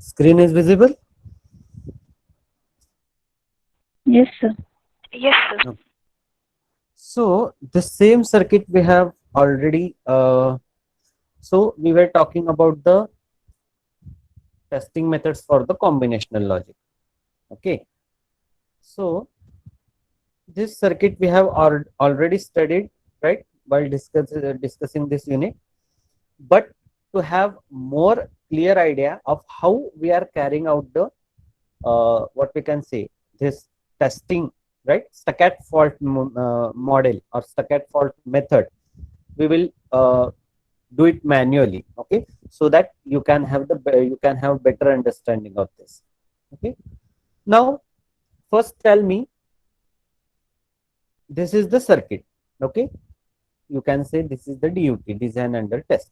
Screen is visible? Yes, sir. Yes, sir. No. So the same circuit we have already. So we were talking about the testing methods for the combinational logic. Okay. So this circuit we have already studied, right, while discussing this unit. But to have more clear idea of how we are carrying out the what we can say, this testing, right, Stuckart fault model or Stuckart fault method, we will do it manually. Okay, so that you can have better understanding of this. Okay, now first tell me, this is the circuit. Okay, you can say this is the DUT, design under test,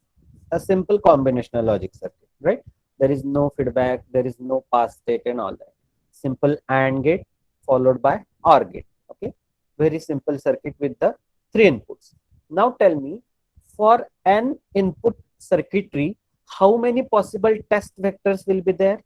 a simple combinational logic circuit, right? There is no feedback, there is no pass state and all that. Simple AND gate followed by OR gate. Okay, very simple circuit with the three inputs. Now tell me, for an input circuitry, how many possible test vectors will be there?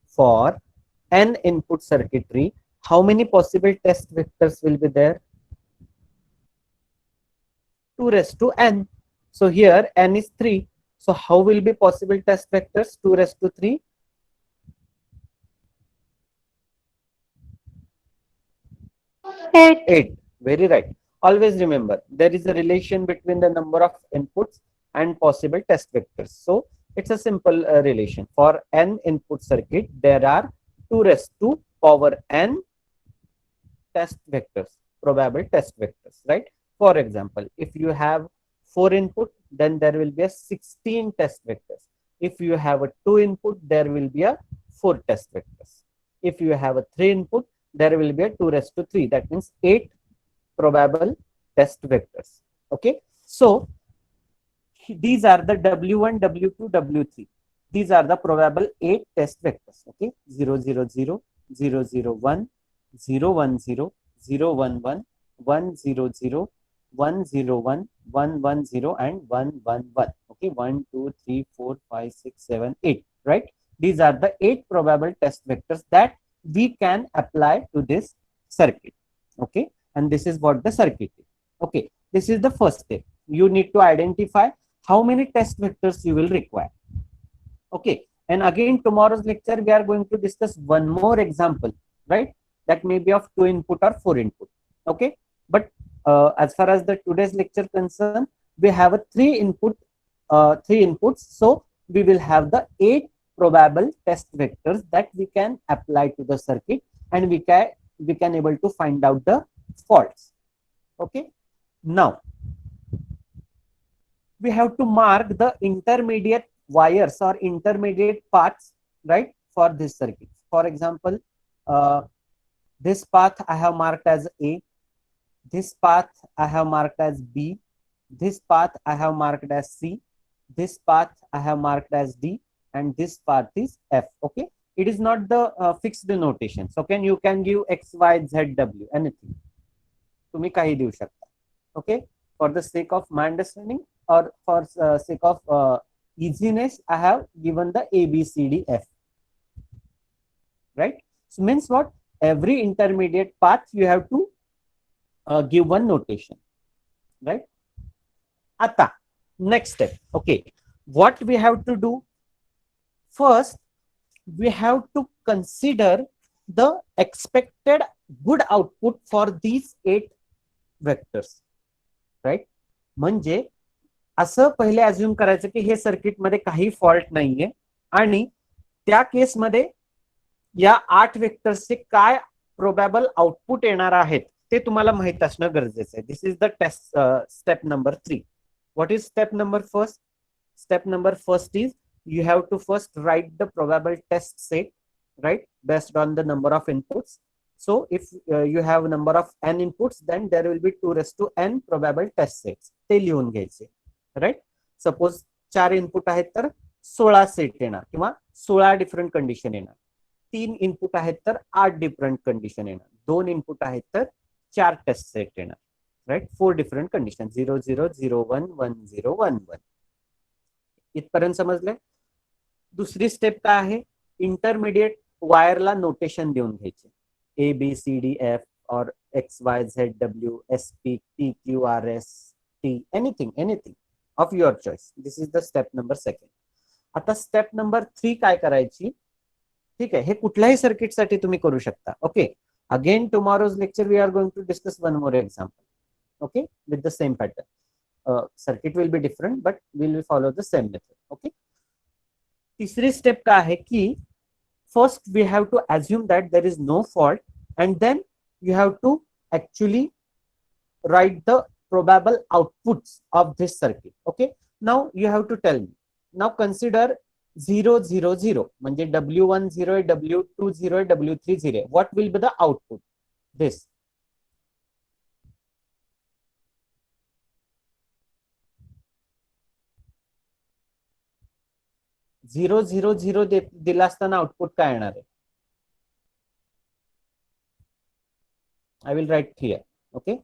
For an input circuitry, how many possible test vectors will be there? 2 raised to n. So here n is 3. So how will be possible test vectors? 2 raised to 3, 8. 8. Very right. Always remember, there is a relation between the number of inputs and possible test vectors. So it's a simple relation. For n input circuit, there are 2 raised to power n test vectors, probable test vectors, right? For example, if you have 4 input, then there will be a 16 test vectors. If you have a 2 input, there will be a 4 test vectors. If you have a 3 input, there will be a 2 raised to 3. That means 8 probable test vectors. Okay. So these are the W1, W2, W3. These are the probable 8 test vectors. Okay. 0, 0, 0, 0, 0, 1, 0, 1, 0, 0, 1, 1, 1, 0, 0, 1, 0, 1, 1, 1, 0, and 1, 1, 1. Okay, 1, 2, 3, 4, 5, 6, 7, 8. Right? These are the 8 probable test vectors that we can apply to this circuit. Okay, and this is what the circuit is. Okay, this is the first step. You need to identify how many test vectors you will require. Okay, and again tomorrow's lecture we are going to discuss one more example, right? That may be of 2 input or 4 input. Okay, but as far as the today's lecture concerned, we have a 3 inputs, so we will have the 8 probable test vectors that we can apply to the circuit, and we can able to find out the faults. Okay, now we have to mark the intermediate wires or intermediate paths, right, for this circuit. For example, uh, this path I have marked as A, this path I have marked as B, this path I have marked as C, this path I have marked as D, and this path is F. Okay, it is not the fixed notation. So you can give X, Y, Z, W, anything. तुम्ही काही देऊ शकता. Okay, for the sake of my understanding, or for sake of easiness, I have given the A, B, C, D, F. Right? So means what? Every intermediate path you have to give one notation. Right? Ata, next step. Okay, what we have to do? First, we have to consider the expected good output for these 8 vectors. Right, म्हणजे असं पहिले assume करायचं की हे circuit मध्ये काही fault नाहीये आणि त्या केसमध्ये या 8 वेक्टर्सचे काय प्रोबॅबल आउटपुट येणार आहेत ते तुम्हाला माहित असणं गरजेचं आहे. This is the test step number 3. What is step number first? Step number first is you have to first write the probable test set, right, based on the number of inputs. So if you have a number of n inputs, then there will be 2 raised to n probable test sets. ते लिहून घ्यायचे, right. Suppose 4 input आहेत तर 16 set येणार किंवा 16 different condition येणार. 3 input आहेत तर 8 डिफरंट कंडिशन येणार, 2 इनपुट आहेत तर 4 टेस्ट सेट येणार, राईट. 4 different condition, 0 0 0 1 1 0 1 1. इथपर्यंत समजलंय. दुसरी स्टेप काय आहे, इंटरमिडिएट वायरला नोटेशन देऊन घ्यायचे, A B C D F or X Y Z W S P T Q R S T, anything of your choice. This is the step number 2. आता step number 3 काय करायची, ठीक आहे, हे कुठल्याही सर्किटसाठी तुम्ही करू शकता. Okay, again tomorrow's lecture we are going to discuss one more example, okay, with the same pattern. Circuit will be different, but we will follow the same method. Okay. तीसरी स्टेप का है कि first we have to assume that there is no fault, and then you have to actually write the probable outputs of this circuit. Okay. Now you have to tell me. Now consider 0 0 0 म्हणजे W1 0 W2 0 W3 0. What will be the output? This. Zero zero zero दिला असताना output काय येणार आहे? I will write here. Okay,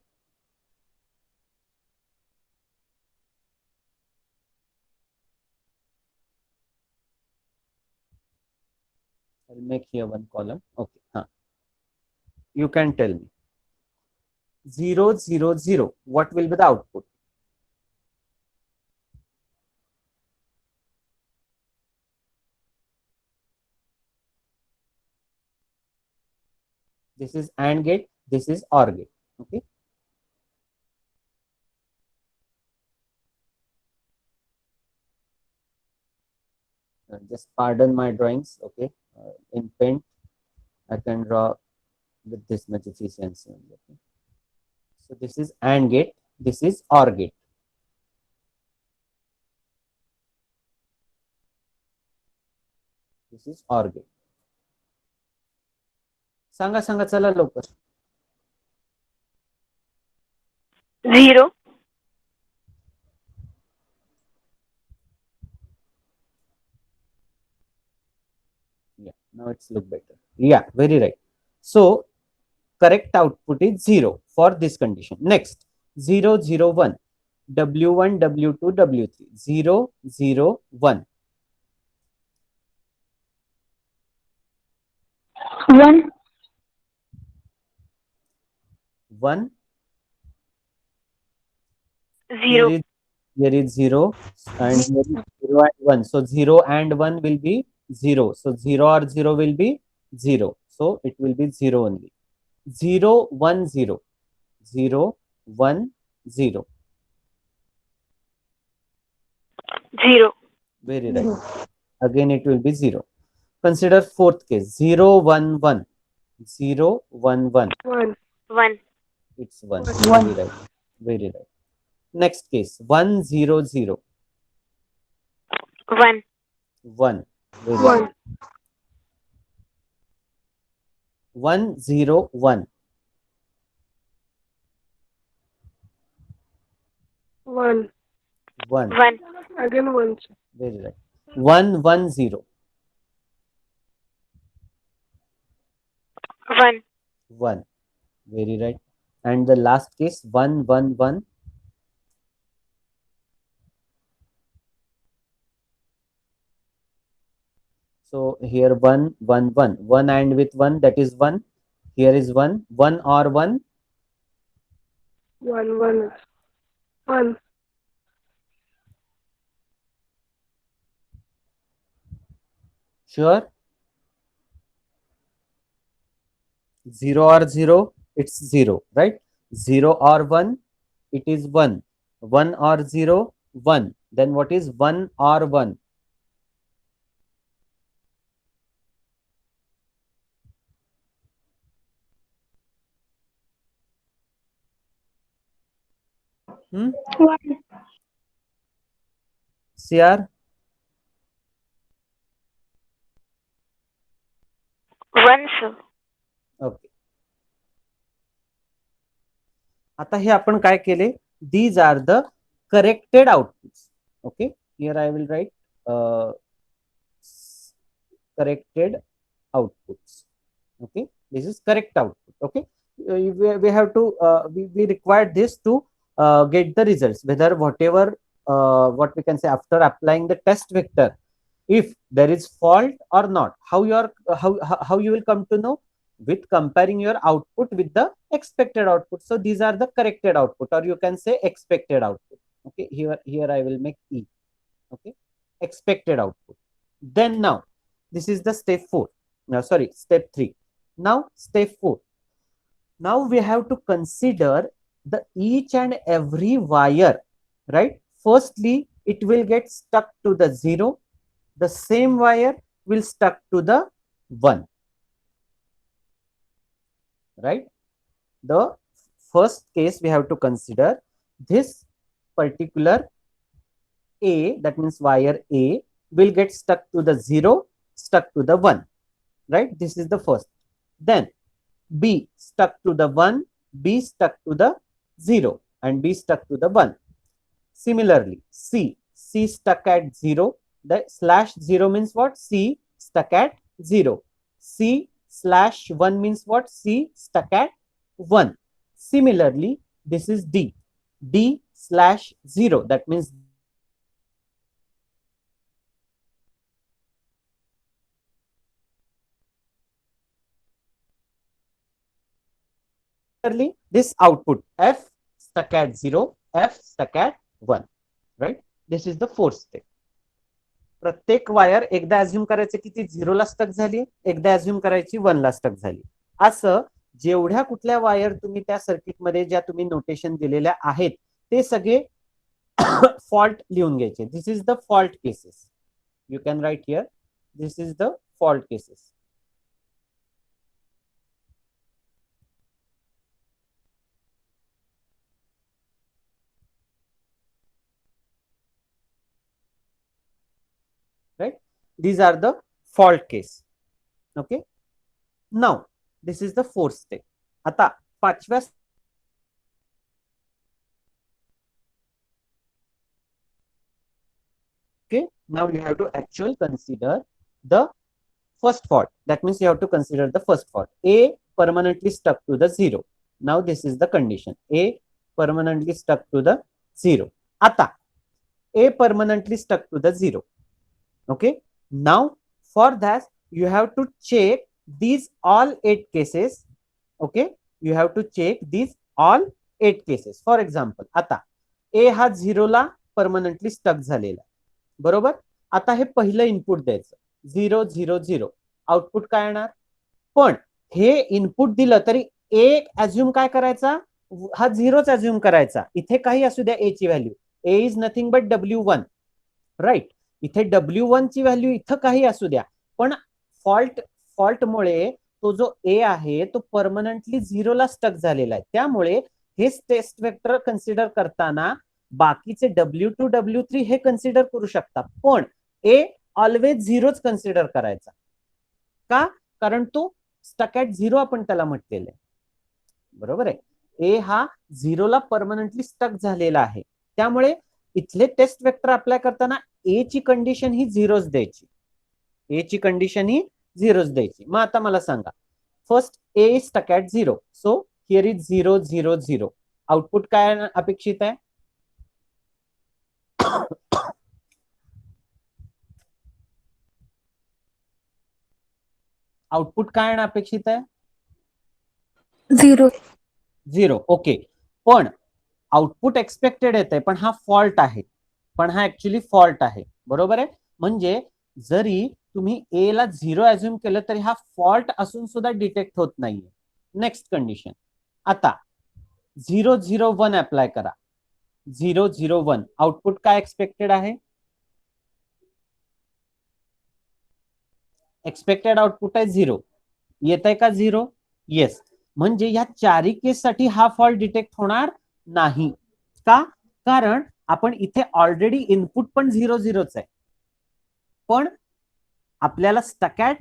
I'll make here one column. Okay, you can tell me 0 0 0, what will be the output? This is AND gate, this is OR gate. Okay, just pardon my drawings. Okay, in Paint I can draw with this much efficiency. Okay, so this is AND gate, this is OR gate. This is OR gate. सांगा सांगा चला लवकर. 0. Yeah, now it's look better. Yeah, very right. So correct output is 0 for this condition. Next, 0 0 1, W1 W2 W3, 0 0 1. 1. 1. 0. Here is 0 and here is 0 and 1. So 0 and 1 will be 0. So 0 or 0 will be 0. So it will be 0 only. 0 1 0, 0 1 0. 0. Very right. Again it will be 0. Consider fourth case, 0 1 1, 0 1 1. 1. 1. It's 1. Very right. Very right. Next case, 1 0 0. 1. 1. Very right. 1 0 1. 1. 1. 1. Again 1. Very right. 1 1 0. 1. 1. Very right. And the last case, 1 1 1. So here 1 1 1, 1 and with 1, that is 1. Here is 1 1 or 1. 1. 1. 1. Sure. 0 or 0, it's 0, right? 0 or 1, it is 1. 1 or 0, 1. Then what is 1 or 1? Hmm? 1. CR? 1, sir. Okay. आता हे आपण काय केले? These are the corrected outputs. Okay. Here I will write corrected outputs. Okay, this is correct output. Okay, we have to we require this to get the results, whether whatever what we can say after applying the test vector, if there is fault or not. How you are how you will come to know? With comparing your output with the expected output. So these are the corrected output, or you can say expected output. Okay, here I will make E. Okay, expected output. Then now this is the step 4. No, sorry, step 3. Now step 4. Now we have to consider the each and every wire, right? Firstly, it will get stuck to the 0. The same wire will stuck to the 1. Right? The first case we have to consider this particular A, that means wire A will get stuck to the 0, stuck to the 1. Right? This is the first. Then B stuck to the 1, B stuck to the 0, and B stuck to the 1. Similarly, C stuck at 0. The slash 0 means what? C stuck at 0. C/1 means what? C stuck at 1. Similarly, this is D/0. That means this output F stuck at 0, F stuck at 1. Right? This is the fourth step. प्रत्येक wire एकदा assume करायचं की ती 0 ला stuck झाली, एकदा assume करायची 1 ला स्टक झाली. असं जेवढ्या कुठल्या वायर तुम्ही त्या सर्किटमध्ये ज्या तुम्ही नोटेशन दिलेल्या आहेत ते सगळे फॉल्ट लिहून घ्यायचे. This is the fault cases. You can write here, this is the fault cases. Right? These are the fault case. Okay. Now this is the fourth step. आता पाचव्या okay, now you have to actually consider the first fault. That means you have to consider the first fault. A permanently stuck to the 0. Now this is the condition. A permanently stuck to the 0. आता A permanently stuck to the 0. Okay, now for that you have to check these all 8 cases. Okay, you have to check these all 8 cases. For example, आता A हा 0 ला permanently stuck झालेला, बरोबर. आता हे पहिलं input द्यायचं 0 0 0. आउटपुट काय येणार? पण हे इनपुट दिलं तरी A अज्युम काय करायचा? हा 0च अज्युम करायचा. इथे काही असू द्या A ची value. A is nothing but W1. Right? इथे W1 ची व्हॅल्यू इथं काही असू द्या, पण फॉल्टमुळे तो जो A आहे तो परमनंटली 0 ला स्टक झालेला आहे. त्यामुळे हे टेस्ट वेक्टर कन्सिडर करताना बाकीचे W2 W3 हे कन्सिडर करू शकता, पण A ऑलवेज 0च कन्सिडर करायचा. का? कारण तो स्टक ॲट 0 आपण त्याला म्हटलेलं आहे, बरोबर आहे. A हा 0 ला परमनंटली स्टक झालेला आहे. त्यामुळे इथले टेस्ट वेक्टर अप्लाय करताना A ची कंडिशन ही 0च द्यायची. A ची कंडिशन ही 0च द्यायची. मग आता मला सांगा, first A is stuck at 0. So here is 0 0 0. Output काय अपेक्षित आहे? आउटपुट काय अपेक्षित आहे? 0 0. ओके, पण आउटपुट एक्सपेक्टेड येते, पण हा फॉल्ट आहे. पण हा ऍक्च्युली फॉल्ट आहे, बरोबर आहे. म्हणजे जरी तुम्ही A ला 0 अज्युम केलं तरी हा फॉल्ट असून सुद्धा डिटेक्ट होत नाहीये. नेक्स्ट कंडिशन, आता 0 0 1 अप्लाय करा. 0 0 1 आउटपुट काय एक्सपेक्टेड आहे? एक्सपेक्टेड आउटपुट आहे 0. येत आहे का 0? येस. म्हणजे या चारही केससाठी हा फॉल्ट डिटेक्ट होणार नाही. का? कारण आपण इथे ऑलरेडी इनपुट पण 0 0च आहे, पण आपल्याला स्टक ॲट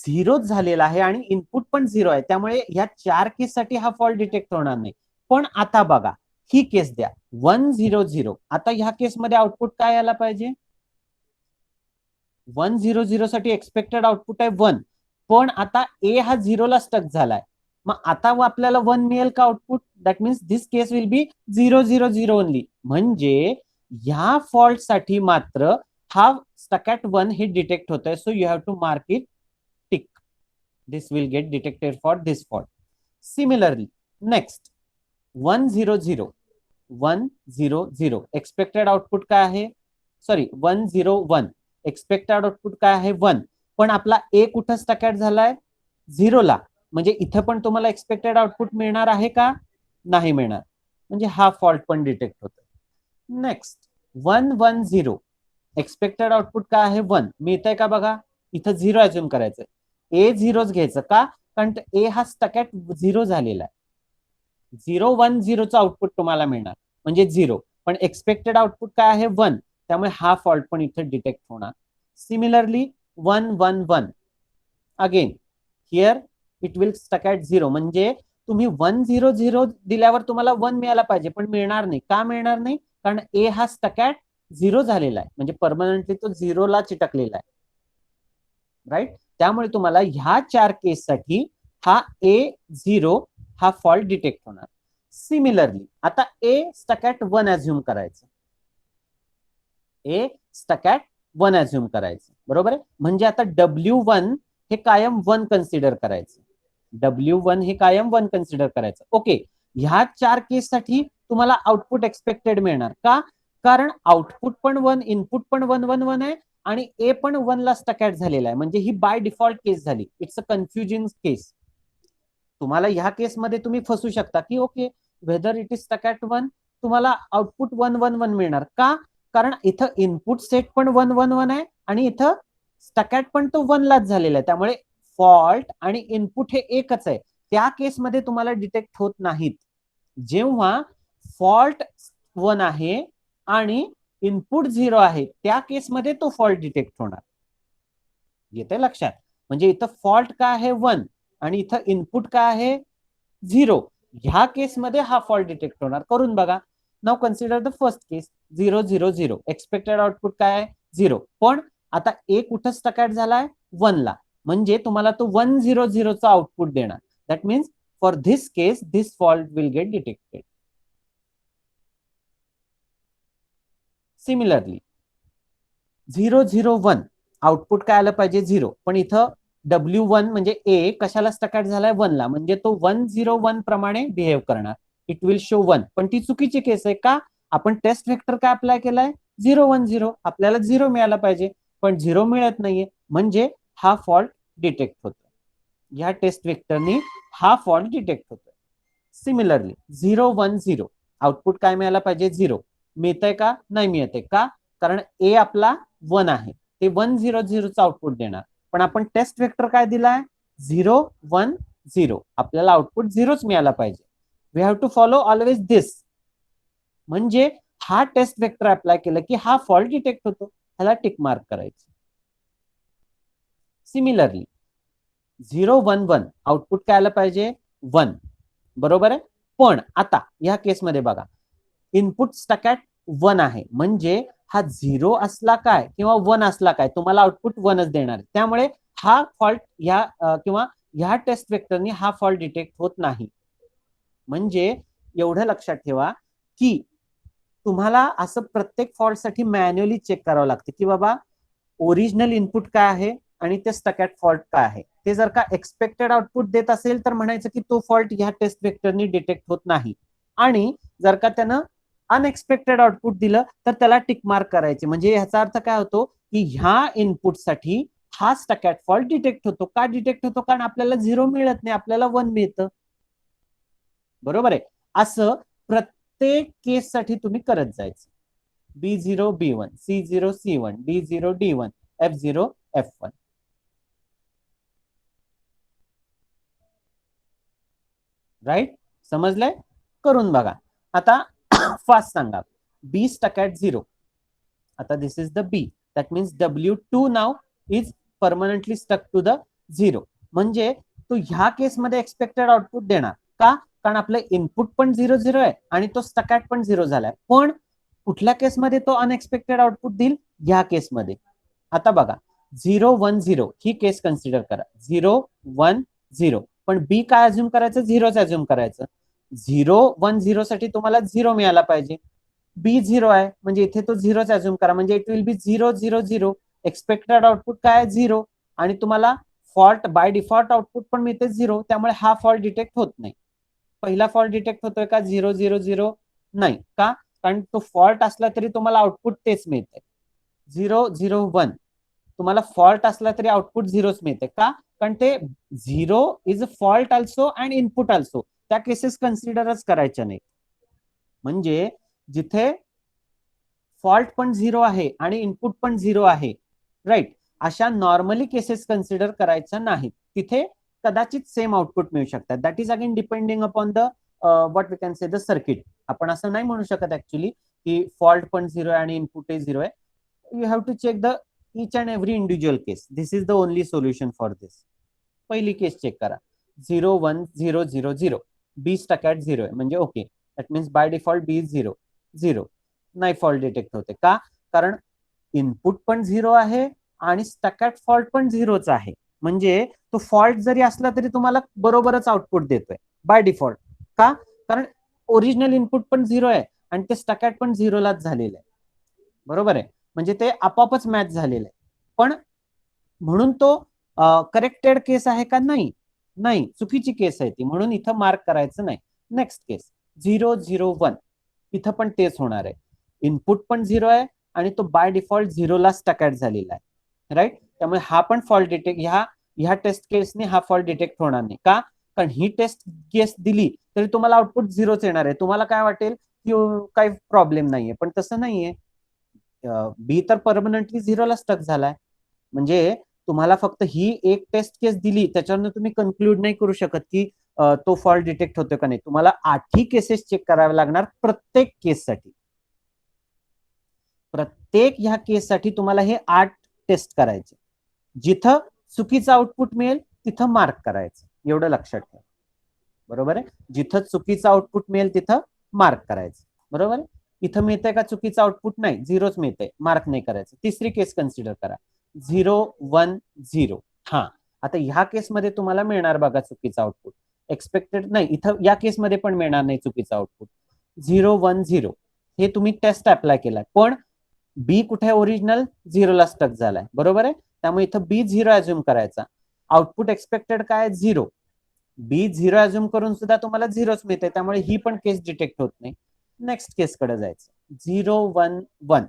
0 झालेला आहे आणि इनपुट पण 0 आहे. त्यामुळे या 4 केससाठी हा फॉल्ट डिटेक्ट होणार नाही. पण आता बघा, ही केस द्या 1 0 0. आता ह्या केसमध्ये आउटपुट काय यायला पाहिजे? 1 0 0 साठी एक्सपेक्टेड आउटपुट आहे 1, पण आता ए हा 0ला स्टक झालाय, मग आता आपल्याला 1 मिळेल का output? That means this case will be 0 0 0 only. म्हणजे ह्या फॉल्ट साठी मात्र हा स्टक ॲट 1 हे डिटेक्ट होत आहे. So you have to mark it tick. This will get detected for this fault. Similarly next 1 0 0 1 0 0 expected output काय आहे? सॉरी 1 0 1 एक्सपेक्टेड आउटपुट काय आहे? 1. पण आपला ए कुठं स्टक ॲट झालाय? 0ला. म्हणजे इथं पण तुम्हाला एक्सपेक्टेड आउटपुट मिळणार आहे का? नाही मिळणार. म्हणजे हा फॉल्ट पण डिटेक्ट होतो. नेक्स्ट 1 1 0 एक्सपेक्टेड आउटपुट काय आहे? 1. मिळतंय का बघा? इथं 0 अज्युम करायचं. ए 0च घ्यायचं का? कारण ए हा स्टक ॲट 0 झालेला आहे. 0 1 0चं आउटपुट तुम्हाला मिळणार म्हणजे 0. पण एक्सपेक्टेड आउटपुट काय आहे? 1. त्यामुळे हा फॉल्ट पण इथे डिटेक्ट होणार. Similarly 1 1 1 again here it will stuck at 0. म्हणजे तुम्ही 1 0 0 दिल्यावर तुम्हाला 1 मिळायला पाहिजे, पण मिळणार नाही. का मिळणार नाही? कारण ए हा स्टक ॲट 0 झालेला आहे, म्हणजे परमनंटली तो 0ला चिटकलेला आहे. राईट. त्यामुळे तुम्हाला ह्या 4 केससाठी हा ए 0 हा फॉल्ट डिटेक्ट होणार. सिमिलरली आता ए स्टक ॲट 1 अज्युम करायचं. ए स्टक ॲट 1 अज्युम करायचं. बरोबर आहे. म्हणजे आता W1 हे कायम 1 कन्सिडर करायचं. W1 हे कायम 1 कन्सिडर करायचं. ओके. ह्या 4 केससाठी तुम्हाला आउटपुट एक्सपेक्टेड मिळणार का? कारण आउटपुट पण 1, इनपुट पण 1 1 1 आहे आणि ए पण 1 ला स्टक ॲट झालेला आहे. म्हणजे ही बाय डिफॉल्ट केस झाली. It's a confusing case. तुम्हाला ह्या केसमध्ये तुम्ही फसू शकता की okay whether it is stuck at 1 तुम्हाला आउटपुट 1 1 1 मिळणार का? कारण इथं इनपुट सेट पण 1 1 1 आहे आणि इथं स्टक ॲट पण तो 1 लाच झालेला आहे. त्यामुळे फॉल्ट आणि इनपुट हे एकच आहे. त्या केसमध्ये तुम्हाला डिटेक्ट होत नाहीत. जेव्हा फॉल्ट 1 आहे आणि इनपुट 0 आहे त्या केसमध्ये तो फॉल्ट डिटेक्ट होणार. येते लक्षात? म्हणजे इथं फॉल्ट काय आहे? 1 आणि इथं इनपुट काय आहे? 0. ह्या केसमध्ये हा फॉल्ट डिटेक्ट होणार. करून बघा. Now consider the first case 0 0 0 expected output काय आहे? 0. पण आता ए कुठं स्टक ॲट झालाय? 1 ला. म्हणजे तुम्हाला तो 1 0 0 चा आउटपुट देणार. That means for this case this fault will get detected. Similarly 0 0 1 output काय आलं पाहिजे? 0. पण इथं W1 म्हणजे ए कशाला स्टक ॲट झालाय? 1 ला. म्हणजे तो 1 0 1 प्रमाणे बिहेव करणार. It will show 1. पण ती चुकीची केस आहे का? आपण टेस्ट व्हेक्टर काय अप्लाय केलाय? 0 1 0. आपल्याला 0 मिळाला पाहिजे, पण 0 मिळत नाहीये. म्हणजे हा फॉल्ट डिटेक्ट होतो. ह्या टेस्ट व्हेक्टरनी हा फॉल्ट डिटेक्ट होतो. सिमिलरली 0 1 0 आउटपुट काय मिळायला पाहिजे? 0. मिळतंय का? नाही मिळतंय का? कारण ए आपला 1 आहे. ते 1 0 0 चा आउटपुट देणार. पण आपण टेस्ट व्हेक्टर काय दिलाय? 0 1 0. आपल्याला आउटपुट 0च मिळाला पाहिजे. We have to follow always this. म्हणजे हा टेस्ट व्हेक्टर अप्लाय केलं की हा फॉल्ट डिटेक्ट होतो. ह्याला टिक मार्क करायचं. सिमिलरली 0 1 1 आउटपुट काय आलं पाहिजे? 1. बरोबर आहे. पण आता या केसमध्ये बघा इनपुट स्टक ॲट 1 आहे. म्हणजे हा 0 असला काय किंवा 1 असला काय तुम्हाला आउटपुट 1च देणार. त्यामुळे हा फॉल्ट किंवा ह्या टेस्ट व्हेक्टरनी हा फॉल्ट डिटेक्ट होत नाही. म्हणजे एवढं लक्षात ठेवा की तुम्हाला असं प्रत्येक फॉल्टसाठी मॅन्युअली चेक करावं लागतं की बाबा ओरिजिनल इनपुट काय आहे आणि ते स्टक ॲट फॉल्ट काय आहे. ते जर का एक्सपेक्टेड आउटपुट देत असेल तर म्हणायचं की तो फॉल्ट ह्या टेस्ट व्हेक्टरनी डिटेक्ट होत नाही. आणि जर का त्यानं अनएक्सपेक्टेड आउटपुट दिलं तर त्याला टिक मार्क करायचे. म्हणजे ह्याचा अर्थ काय होतो की ह्या इनपुटसाठी हा स्टक ॲट फॉल्ट डिटेक्ट होतो. का डिटेक्ट होतो? कारण आपल्याला 0 मिळत नाही, आपल्याला 1 मिळतं. बरोबर आहे. असं प्रत्येक केससाठी तुम्ही करत जायचं. B0 B1 C0 C1 D0 D1 F0 F1. Right? समजलंय? करून बघा. आता फास्ट सांगा. B stuck at 0. आता this is the B. That means W2 now is permanently stuck to the 0. म्हणजे तो ह्या केसमध्ये एक्सपेक्टेड आउटपुट देणार का? कारण आपलं इनपुट पण 0 0 आहे आणि तो स्टक ॲट पण 0 झालाय. पण कुठल्या केसमध्ये तो अनएक्सपेक्टेड आउटपुट देईल? ह्या केसमध्ये. आता बघा 0 1 0 ही केस कन्सिडर करा. 0 1 0. पण बी काय अज्युम करायचं? 0च अज्युम करायचं. 0 1 0 साठी तुम्हाला 0 मिळाला पाहिजे. बी 0 आहे म्हणजे इथे तो 0च अज्युम करा, म्हणजे it will be 0 0 0. Expected output काय आहे? 0. आणि तुम्हाला फॉल्ट बाय डिफॉल्ट आउटपुट पण मिळते 0. त्यामुळे हा फॉल्ट डिटेक्ट होत नाही. पहिला फॉल्ट डिटेक्ट होतोय का? 0 0 0 नाही. का? कारण तो फॉल्ट असला तरी तुम्हाला आउटपुट तेच मिळते. 0 0 1 तुम्हाला फॉल्ट असला तरी आउटपुट 0च मिळते. का? कारण ते 0 is a fault also and input also. त्या केसेस कन्सिडरच करायच्या नाही. म्हणजे जिथे फॉल्ट पण 0 आहे आणि इनपुट पण 0 आहे, राईट, अशा नॉर्मली केसेस कन्सिडर करायच्या नाहीत. तिथे कदाचित सेम आउटपुट मिळू शकतात. That is again depending upon the what we can say the circuit. आपण असं नाही म्हणू शकत ऍक्च्युली की फॉल्ट पण 0 आहे आणि इनपुट 0 आहे. You have to check the each and every individual case. This is the only solution for this. पहिली केस चेक करा. 0 1 0 0 0. B stuck at 0 आहे म्हणजे okay. That means by default B is 0 0. नाही फॉल्ट डिटेक्ट होते. का? कारण input पण 0 आहे आणि स्टक ॲट फॉल्ट पण 0च आहे. म्हणजे तो फॉल्ट जरी असला तरी तुम्हाला बरोबरच आउटपुट देतोय बाय डिफॉल्ट. का? कारण ओरिजिनल इनपुट पण 0 आहे आणि ते स्टक ॲट पण 0लाच झालेलं आहे. बरोबर आहे. म्हणजे ते आपोआपच मॅच झालेलं आहे. पण म्हणून तो करेक्टेड केस आहे का? नाही. नाही, चुकीची केस आहे ती, म्हणून इथं मार्क करायचं नाही. Next case 0 0 1. इथं पण तेच होणार आहे. इनपुट पण 0 आहे आणि तो बाय डिफॉल्ट 0ला स्टक ॲट झालेला आहे, राईट. त्यामुळे हा पण फॉल्ट डिटेक्ट ह्या टेस्ट केसने हा फॉल्ट डिटेक्ट होणार नाही. का? कारण ही टेस्ट केस दिली तरी तुम्हाला आउटपुट 0च येणार आहे. तुम्हाला काय वाटेल की काही प्रॉब्लेम नाहीये, पण तसं नाहीये. बी तर परमनंटली 0ला स्टक झालाय. म्हणजे तुम्हाला फक्त ही एक टेस्ट केस दिली त्याच्यावरनं तुम्ही कन्क्लूड नाही करू शकत की तो फॉल्ट डिटेक्ट होतो का नाही. तुम्हाला 8ही केसेस चेक करावे लागणार प्रत्येक केससाठी. प्रत्येक ह्या केससाठी तुम्हाला हे 8 टेस्ट करायचे. जिथं चुकीचं आउटपुट मिळेल तिथं मार्क करायचं. एवढं लक्षात ठेवा. बरोबर आहे. जिथं चुकीचं आउटपुट मिळेल तिथं मार्क करायचं. बरोबर आहे. इथं मिळतंय का चुकीचं आउटपुट? नाही, 0च मिळतंय, मार्क नाही करायचं. तिसरी केस कन्सिडर करा. 0 1 0. हा, आता ह्या केसमध्ये तुम्हाला मिळणार बघा चुकीचं आउटपुट. एक्सपेक्टेड नाही, इथं या केसमध्ये पण मिळणार नाही चुकीचं आउटपुट. 0 1 0 हे तुम्ही टेस्ट अप्लाय केलाय, पण बी कुठे ओरिजिनल 0ला स्टक झालाय. बरोबर आहे. त्यामुळे इथं बी 0 अज्युम करायचा. आउटपुट एक्सपेक्टेड काय? 0. बी 0 अज्युम करून सुद्धा तुम्हाला 0च मिळते. त्यामुळे ही पण केस डिटेक्ट होत नाही. नेक्स्ट केस कडे जायचं. 0 1 1.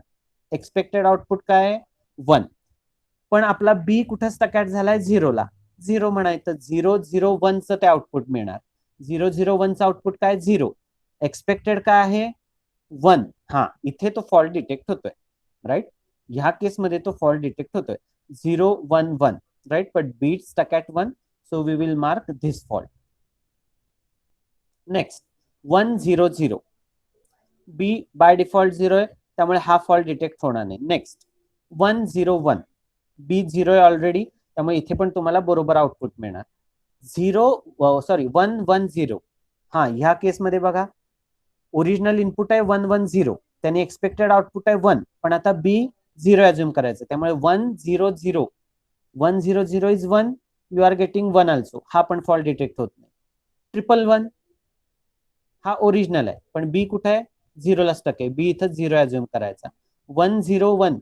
एक्सपेक्टेड आउटपुट काय? 1. पण आपला बी कुठे स्टक ॲट झालाय? 0ला. 0 म्हणायचं. 0 0 1 चं ते आउटपुट मिळणार. 0 0 1 चं आउटपुट काय? 0. एक्सपेक्टेड काय आहे? 1. हा, इथे तो फॉल्ट डिटेक्ट होतोय, राईट. ह्या केसमध्ये तो फॉल्ट डिटेक्ट होतोय. 0 1 1, right. But B stuck at 1, so we will mark this fault. Next 1 0 0. B by default 0 आहे त्यामुळे हा फॉल्ट डिटेक्ट होणार नाही. नेक्स्ट 1 0 1. B 0 आहे ऑलरेडी त्यामुळे इथे पण तुम्हाला बरोबर आउटपुट मिळणार. 1 1 0. हा, ह्या केसमध्ये बघा ओरिजिनल इनपुट आहे 1 1 0. त्याने एक्सपेक्टेड आउटपुट आहे 1, पण आता B 0 अज्युम करायचं. त्यामुळे 1 0 0. 1 0 0 is 1. You are getting 1 also. हा पण फॉल्ट डिटेक्ट होत नाही. 1 1 1. हा ओरिजिनल आहे पण बी कुठे आहे? 0ला स्टक आहे. बी इथं 0 अज्युम करायचा. 1 0 1.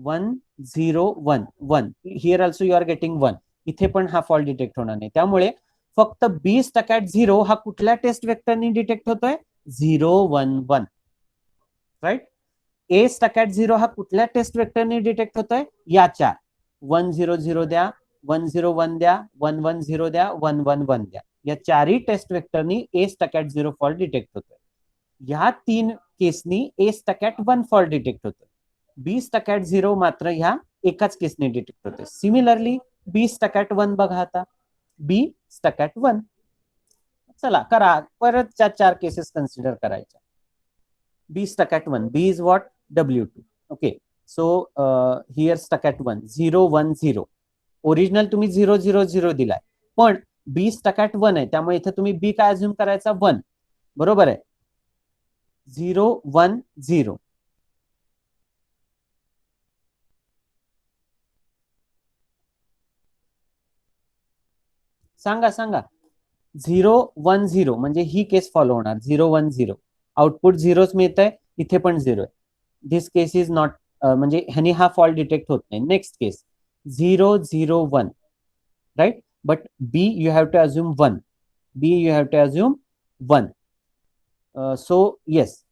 1 0 1 1. Here also you are getting 1. इथे पण हा फॉल्ट डिटेक्ट होणार नाही. त्यामुळे फक्त बी स्टक ॲट 0 हा कुठल्या टेस्ट वेक्टरनी डिटेक्ट होतोय? 0 1 1, राईट. ए स्टक ॲट 0 हा कुठल्या टेस्ट वेक्टरनी डिटेक्ट होतोय? या 4. 1 0 0 द्या, 1 0 1 द्या, 1 1 0 द्या, 1 1 1 द्या. या चारही टेस्ट वेक्टरनी A stuck at 0 fault detect होतोय. ह्या 3 केसनी A stuck at 1 fault detect होतोय. बी स्टक ॲट 0 मात्र ह्या एकाच केसने डिटेक्ट होतोय. सिमिलरली बी स्टक ॲट 1 बघा. आता बी स्टक ॲट 1. चला करा, परत 4 केसेस कन्सिडर करायच्या. B stuck at 1. B is what? W2. Okay. So here stuck at 1. 0 1 0. Original तुम्ही 0 0 0 दिलाय, पण B stuck at 1 आहे त्यामुळे इथे तुम्ही B काय अज्युम करायचा? 1. बरोबर आहे. 0 1 0. सांगा सांगा. 0 1 0 म्हणजे ही केस फॉलो होणार. 0 1 0 आउटपुट 0च मिळत आहे, इथे पण 0 आहे. दिस केस इज नॉट, म्हणजे ह्यानी हा फॉल्ट डिटेक्ट होत नाही. Next case 0 0 1 right, but B you have to assume 1. B you have to assume 1. So yes,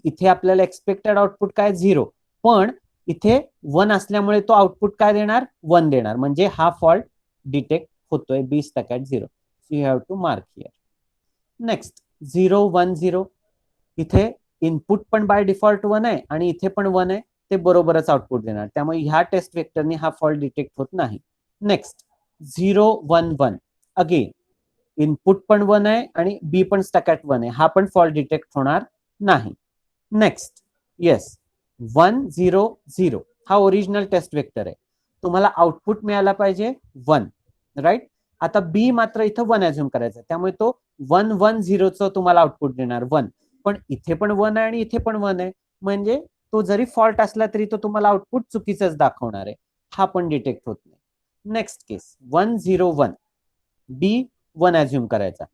इथे आपल्याला एक्सपेक्टेड आउटपुट काय 0, पण इथे 1 असल्यामुळे तो आउटपुट काय देणार 1 देणार, म्हणजे हा फॉल्ट डिटेक्ट होतोय B stuck at 0. So you have to mark here. Next 0 1 0, इथे इनपुट पण बाय डिफॉल्ट 1 आहे आणि इथे पण 1 आहे, ते बरोबरच आउटपुट देणार, त्यामुळे ह्या टेस्ट वेक्टरने हा फॉल्ट डिटेक्ट होत नाही. नेक्स्ट 0 1 1, अगेन इनपुट पण 1 आहे आणि बी पण स्टक ॲट 1 आहे, हा पण फॉल्ट डिटेक्ट होणार नाही. नेक्स्ट येस 1 0 0, हा ओरिजिनल टेस्ट वेक्टर आहे, तुम्हाला आउटपुट मिळाला पाहिजे 1, राईट. आता बी मात्र इथं 1 अज्युम करायचं, त्यामुळे तो 1 1 0 चं तुम्हाला आउटपुट देणार 1, पण इथे पण 1 आहे आणि इथे पण 1 आहे, म्हणजे तो जरी फॉल्ट असला तरी तो तुम्हाला आउटपुट चुकीचंच दाखवणार आहे, हा पण डिटेक्ट होत नाही. नेक्स्ट केस 1 0 1, बी 1 अज्युम करायचा,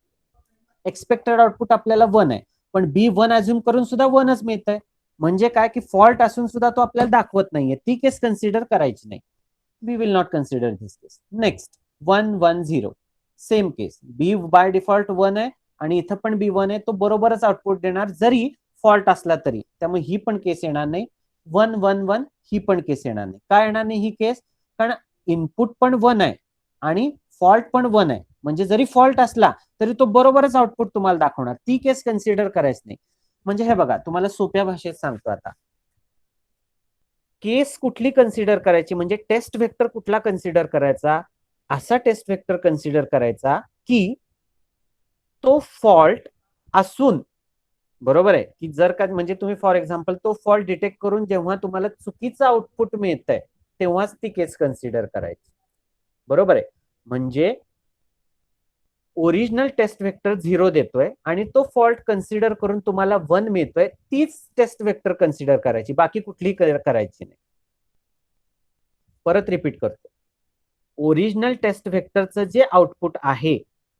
एक्सपेक्टेड आउटपुट आपल्याला 1 आहे, पण बी 1 अज्युम करून सुद्धा 1च मिळत आहे, म्हणजे काय की फॉल्ट असून सुद्धा तो आपल्याला दाखवत नाहीये, ती केस कन्सिडर करायची नाही. We will not consider this case. Next 1 1 0, same case, B by default 1 आहे आणि इथं पण बी 1 आहे, तो बरोबरच आउटपुट देणार जरी फॉल्ट असला तरी, त्यामुळे ही पण केस येणार नाही. 1 1 1, ही पण केस येणार नाही. काय येणार नाही ही केस, कारण इनपुट पण 1 आहे आणि फॉल्ट पण 1 आहे, म्हणजे जरी फॉल्ट असला तरी तो बरोबरच आउटपुट तुम्हाला दाखवणार, ती केस कन्सिडर करायच नाही. म्हणजे हे बघा, तुम्हाला सोप्या भाषेत सांगतो आता, केस कुठली कन्सिडर करायची, म्हणजे टेस्ट वेक्टर कुठला कन्सिडर करायचा, असा टेस्ट वेक्टर कन्सिडर करायचा की तो फॉल्ट असून, बरोबर आहे की जर का म्हणजे तुम्ही फॉर एक्झाम्पल तो फॉल्ट डिटेक्ट करून जेव्हा तुम्हाला चुकीचं आउटपुट मिळतंय तेव्हाच ती केस कन्सिडर करायची, बरोबर आहे. म्हणजे ओरिजिनल टेस्ट वेक्टर 0 देतोय आणि तो फॉल्ट कन्सिडर करून तुम्हाला 1 मिळतोय, तीच टेस्ट वेक्टर कन्सिडर करायची, बाकी कुठली करायची नाही. परत रिपीट करतो, ओरिजिनल टेस्ट वेक्टरचं जे आउटपुट आहे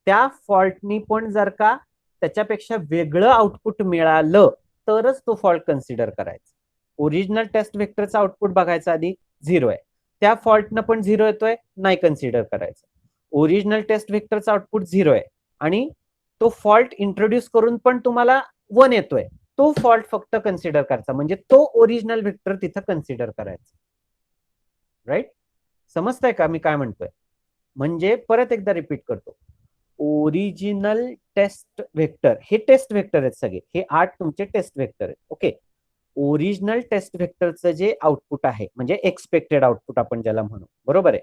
त्या फॉल्टनी पण जर का त्याच्यापेक्षा वेगळं आउटपुट मिळालं तरच तो फॉल्ट कन्सिडर करायचा. ओरिजिनल टेस्ट वेक्टरचं आउटपुट बघायचं आधी 0 आहे, त्या फॉल्टनं पण 0 येतोय, नाही कन्सिडर करायचं. ओरिजिनल टेस्ट वेक्टरचं आउटपुट 0 आहे आणि तो फॉल्ट इंट्रोड्यूस करून पण तुम्हाला 1 येतोय, तो फॉल्ट फक्त कन्सिडर करायचा, म्हणजे तो ओरिजिनल वेक्टर तिथं कन्सिडर करायचा. राईट, समजतंय का मी काय म्हणतोय? म्हणजे परत एकदा रिपीट करतो, ओरिजिनल टेस्ट वेक्टर, हे टेस्ट वेक्टर आहेत सगळे, हे 8 तुमचे टेस्ट वेक्टर आहेत. ओके, ओरिजिनल टेस्ट वेक्टरचं जे आउटपुट आहे म्हणजे एक्सपेक्टेड आउटपुट आपण ज्याला म्हणू, बरोबर आहे,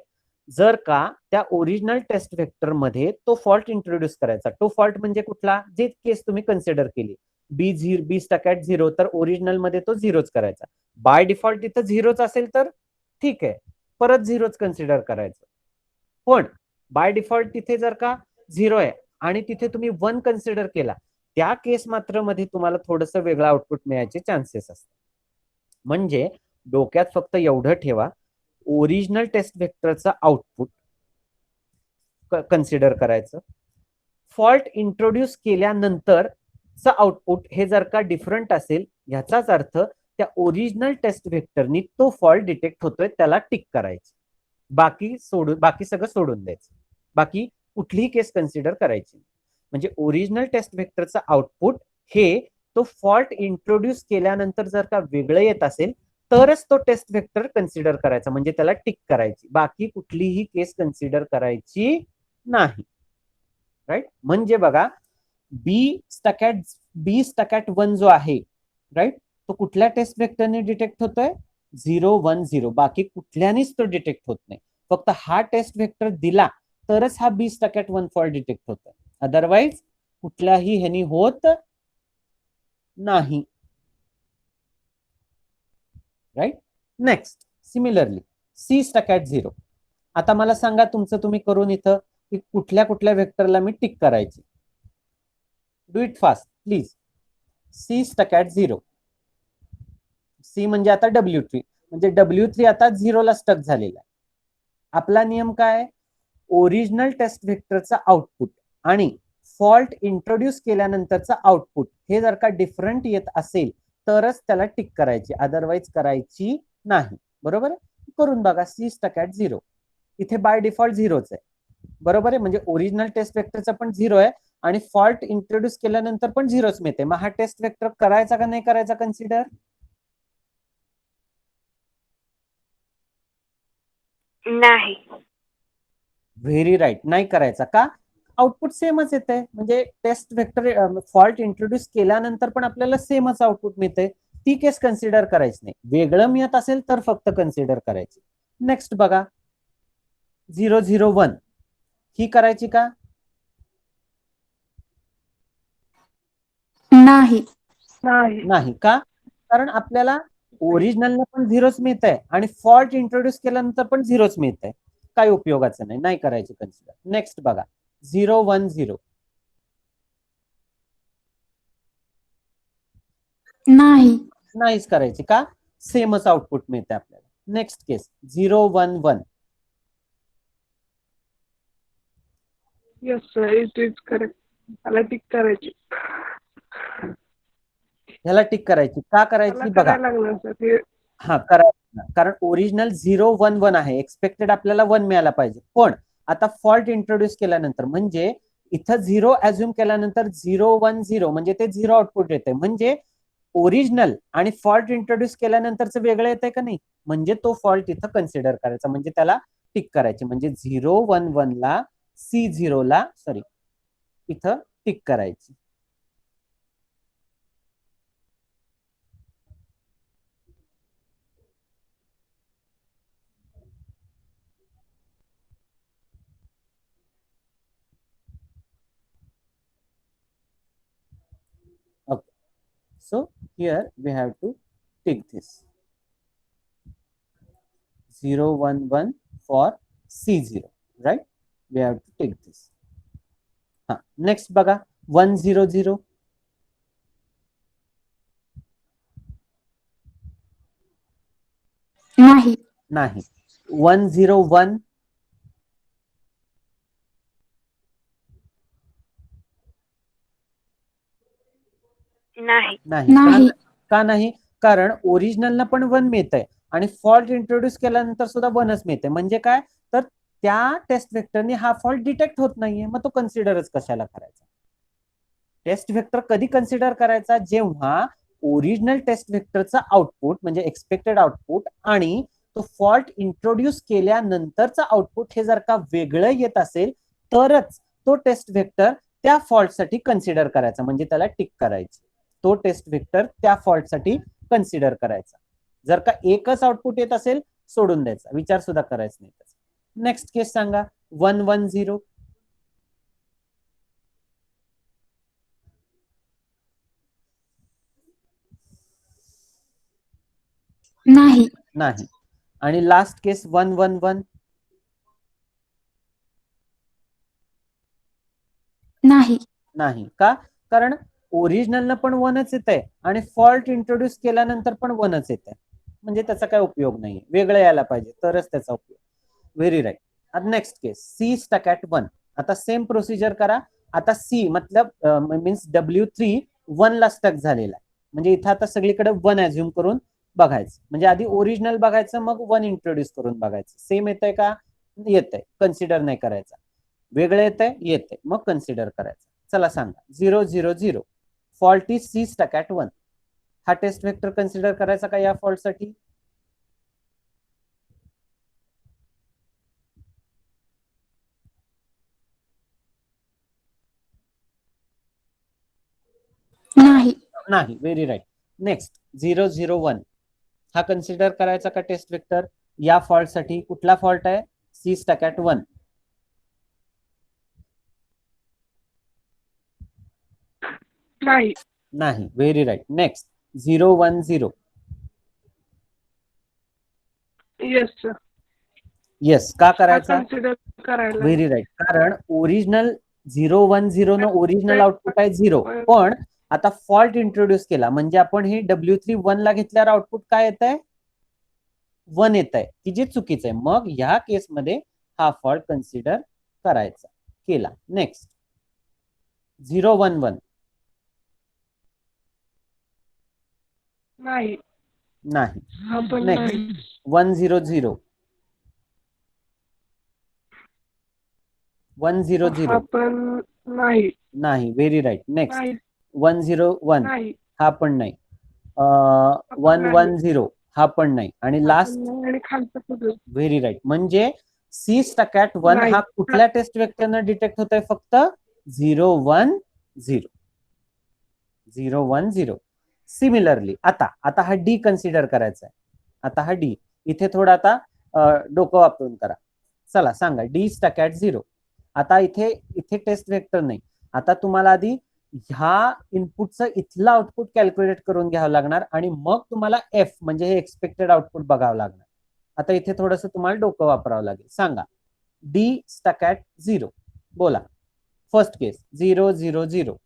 जर का त्या ओरिजिनल टेस्ट वेक्टर मध्ये तो फॉल्ट इंट्रोड्यूस करायचा, तो फॉल्ट म्हणजे कुठला, जे केस तुम्ही कन्सिडर केली बी स्टक ॲट 0, तर ओरिजिनल मध्ये तो 0च करायचा. बाय डिफॉल्ट तिथं 0च असेल तर ठीक आहे, परत 0च कन्सिडर करायचं. पण बाय डिफॉल्ट तिथे जर का 0 आहे आणि तिथे तुम्ही 1 कन्सिडर केला, त्या केस मात्र मध्ये तुम्हाला थोडंसं वेगळं आउटपुट मिळायचे चान्सेस असतात. म्हणजे डोक्यात फक्त एवढं ठेवा, ओरिजिनल टेस्ट वेक्टरचं आउटपुट कन्सिडर करायचं, फॉल्ट इंट्रोड्यूस केल्यानंतरचं आउटपुट हे जर का डिफरंट असेल, याचाच अर्थ त्या ओरिजिनल टेस्ट वेक्टरनी तो फॉल्ट डिटेक्ट होतोय त्याला टिक करायची, बाकी सगळं सोडून द्यायचं, बाकी कुठलीही केस कन्सिडर करायची. म्हणजे ओरिजिनल टेस्ट वेक्टरचं आउटपुट हे तो फॉल्ट इंट्रोड्यूस केल्यानंतर जर का वेगळं येत असेल तरच तो टेस्ट वेक्टर कन्सिडर करायचा, म्हणजे त्याला टिक करायची, बाकी कुठलीही केस कन्सिडर करायची नाही. राईट, म्हणजे बघा बी स्टक ॲट 1 जो आहे, राईट, तो कुठल्या टेस्ट वेक्टरने डिटेक्ट होतोय 0 1 0, बाकी कुठल्यानेच तो डिटेक्ट होत नाही, फक्त हा टेस्ट वेक्टर दिला तरच हा B stuck at 1 fault detect होतोय, अदरवाईज कुठल्याही ह्यानी होत नाही. Right, next similarly C stuck at 0. आता मला सांगा तुमचं तुम्ही करून इथं की कुठल्या कुठल्या वेक्टरला मी टिक करायची. Do it fast please. C stuck at 0, C म्हणजे आता W3, म्हणजे W3 आता 0 ला स्टक झालेला आहे. आपला नियम काय, ओरिजिनल टेस्ट व्हेक्टरचा आउटपुट आणि फॉल्ट इंट्रोड्यूस केल्यानंतरचा आउटपुट हे जर का डिफरंट येत असेल तरच त्याला टिक करायची, अदरवाईज करायची नाही. बरोबर आहे? करून बघा. सी स्टक ॲट 0 इथे बाय डिफॉल्ट 0च आहे. बरोबर आहे? म्हणजे ओरिजिनल टेस्ट व्हेक्टरचा पण 0 आहे आणि फॉल्ट इंट्रोड्यूस केल्यानंतर पण 0च मिळते. मग हा टेस्ट व्हेक्टर करायचा का नाही करायचा कन्सिडर? नाही. व्हेरी राईट, नाही करायचा. का? आउटपुट सेमच येते. म्हणजे टेस्ट व्हेक्टर फॉल्ट इंट्रोड्यूस केल्यानंतर पण आपल्याला सेमच आउटपुट मिळते. ती केस कन्सिडर करायची नाही. वेगळं मिळत असेल तर फक्त कन्सिडर करायची. नेक्स्ट बघा 0 0 1 ही करायची का? नाही. नाही. नाही. का? कारण आपल्याला ओरिजिनल पण 0च मिळत आहे आणि फॉल्ट इंट्रोड्यूस केल्यानंतर पण 0च मिळत आहे. काही उपयोगाचं नाही, नाही करायची कन्सिडर. नेक्स्ट बघा 0 1 0 नाही. नाहीच करायची. का? सेमच आउटपुट मिळते आपल्याला. Next case 0 1 1 yes sir, it is correct. त्याला टिक करायची. ह्याला टिक करायची. का करायची? त्याला बघा. करायला लागणार सर ते. हा करा, कारण ओरिजिनल 0 1 1 आहे. एक्सपेक्टेड आपल्याला 1 मिळायला पाहिजे. पण आता फॉल्ट इंट्रोड्यूस केल्यानंतर म्हणजे इथं 0 अज्युम केल्यानंतर 0 1 0 म्हणजे ते 0 आउटपुट येते. म्हणजे ओरिजिनल आणि फॉल्ट इंट्रोड्यूस केल्यानंतरच वेगळं येतंय का नाही? म्हणजे तो फॉल्ट इथं कन्सिडर करायचा, म्हणजे त्याला टिक करायची. म्हणजे 0 1 1 ला C0 ला सॉरी इथं टिक करायची. Okay. So here we have to tick this 0 1 1 for C0, right? We have to tick this. Next बघा 1 0 0 नाही. नाही. 1 0 1 नाही. नाही. नाही. का नाही? कारण ओरिजिनलला पण 1 मिळतंय आणि फॉल्ट इंट्रोड्यूस केल्यानंतर सुद्धा 1च मिळते. म्हणजे काय? तर त्या टेस्ट व्हेक्टरने हा फॉल्ट डिटेक्ट होत नाहीये. मग तो कन्सिडरच कशाला करायचा? टेस्ट व्हेक्टर कधी कन्सिडर करायचा? जेव्हा ओरिजिनल टेस्ट व्हेक्टरचा आउटपुट म्हणजे एक्सपेक्टेड आउटपुट आणि तो फॉल्ट इंट्रोड्यूस केल्यानंतरचा आउटपुट हे जर का वेगळं येत असेल तरच तो टेस्ट व्हेक्टर त्या फॉल्टसाठी कन्सिडर करायचा, म्हणजे त्याला टिक करायची. तो टेस्ट व्हेक्टर त्या फॉल्टसाठी कन्सिडर करायचा. जर का एकच आउटपुट येत असेल सोडून द्यायचा, विचार सुद्धा करायचा नाही. नेक्स्ट केस सांगा 1 1 0 नाही. नाही. आणि लास्ट केस 1 1 1 नाही. नाही. का? कारण ओरिजिनलनं पण 1च येत आहे आणि फॉल्ट इंट्रोड्यूस केल्यानंतर पण 1च येत आहे. म्हणजे त्याचा काय उपयोग नाही. वेगळं यायला पाहिजे तरच त्याचा उपयोग. Very right. आता next case C stuck at 1. आता सेम प्रोसिजर करा. आता C मतलब मीन्स W3 1 ला स्टक झालेला आहे. म्हणजे इथं आता सगळीकडे 1 अज्युम करून बघायचं. म्हणजे आधी ओरिजिनल बघायचं, मग 1 इंट्रोड्यूस करून बघायचं. सेम येतंय का? येतंय. कन्सिडर नाही करायचा. वेगळं येतंय? येतंय. मग कन्सिडर करायचं. चला सांगा 0 0 0 fault is C stuck at 1. हा टेस्ट व्हेक्टर कन्सिडर करायचा का या फॉल्टसाठी? नाही. नाही. Very right. नेक्स्ट 0 0 1 हा कन्सिडर करायचा का टेस्ट व्हेक्टर या फॉल्टसाठी? कुठला फॉल्ट आहे? C stuck at 1. नाही. नाही. Very right. Next 0 1 0 yes sir. Yes. का करायचा? कन्सिडर करायला. Very right. कारण ओरिजिनल 0 1 0 न ओरिजिनल आउटपुट आहे 0, पण आता फॉल्ट इंट्रोड्यूस केला म्हणजे आपण हे W3 1 ला घेतल्यावर आउटपुट काय येत आहे? 1 येत आहे, की जे चुकीचं आहे. मग ह्या केसमध्ये हा फॉल्ट कन्सिडर करायचा. केला. नेक्स्ट 011 नाही. नाही. हा पण नेक्स्ट नाही. 100 हा 100 पण नाही. नाही. Very right. नेक्स्ट नाही. 101 नाही. हा पण नाही. हा पण नाही. 110 हा पण नाही. आणि हा पण लास्ट नाही. आणि खालचं कुठलं? Very right. म्हणजे सी स्टॅकॅट 1 नाही. हा कुठल्या टेस्ट वेक्टरनं डिटेक्ट होतोय? फक्त 010 010. सिमिलरली आता हा डी कन्सिडर करायचा आहे. आता हा डी इथे थोडं आता डोकं वापरून करा. चला सांगा डी स्टॅकॅट 0. आता इथे टेस्ट वेक्टर नाही. आता तुम्हाला आधी ह्या इनपुटचं इथलं आउटपुट कॅल्क्युलेट करून घ्यावं लागणार आणि मग तुम्हाला एफ म्हणजे हे एक्सपेक्टेड आउटपुट बघावं लागणार. आता इथे थोडस तुम्हाला डोकं वापरावं लागेल. सांगा डी स्टॅकॅट 0. बोला. फर्स्ट केस 000.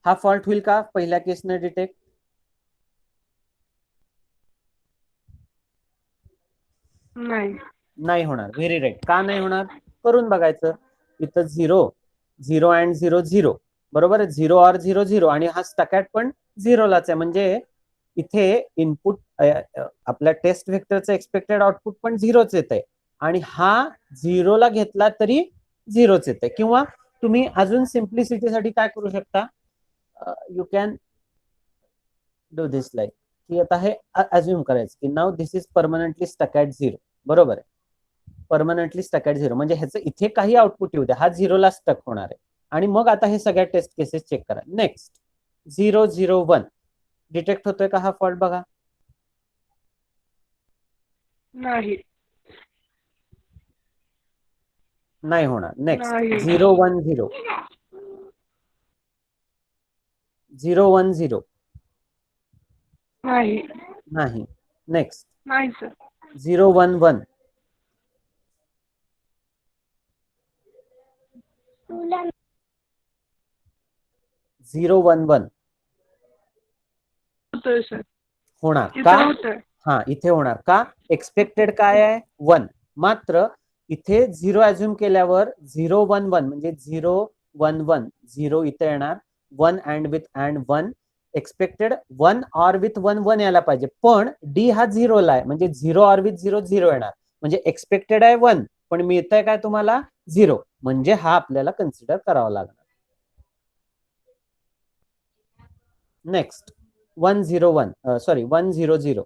हा फॉल्ट होईल का पहिल्या केसने डिटेक्ट? नाही होणार. Very right. का नाही होणार? करून बघायचं. इथं 0 अँड 0 बरोबर आहे. 0 ऑर 0 आणि हा स्टॅकॅट पण 0लाच आहे. म्हणजे इथे इनपुट आपल्या टेस्ट व्हेक्टरचं एक्सपेक्टेड आउटपुट पण 0च येत आहे आणि हा 0ला घेतला तरी 0च येत आहे. किंवा तुम्ही अजून सिम्प्लिसिटीसाठी काय करू शकता? You can do this like की आता हे अज्युम करायचं की now this is permanently stuck at 0. बरोबर आहे. परमनंटली स्टक ॲट 0 म्हणजे ह्याचं इथे काही आउटपुट येऊ द्या, हा 0ला स्टक होणार आहे. आणि मग आता हे सगळ्या टेस्ट केसेस चेक करा. नेक्स्ट 001 डिटेक्ट होतोय का हा फॉल्ट? बघा. नाही. नाही होणार. नेक्स्ट नाही. 010 010 नाही. नाही. नेक्स्ट नाही सर. 011 011 होतोय सर. होणार इथं का? होतोय. हा इथे होणार का? एक्सपेक्टेड काय आहे? 1. मात्र इथे 0 अज्युम केल्यावर 011 म्हणजे 011 0 इथे येणार. 1 and with and 1 expected 1 or with 1 1 यायला पाहिजे. पण डी हा 0ला आहे म्हणजे 0 ऑर विथ 0 0 येणार. म्हणजे एक्सपेक्टेड आहे 1 पण मिळतंय काय तुम्हाला? 0. म्हणजे हा आपल्याला कन्सिडर करावा लागणार. नेक्स्ट 101 सॉरी 100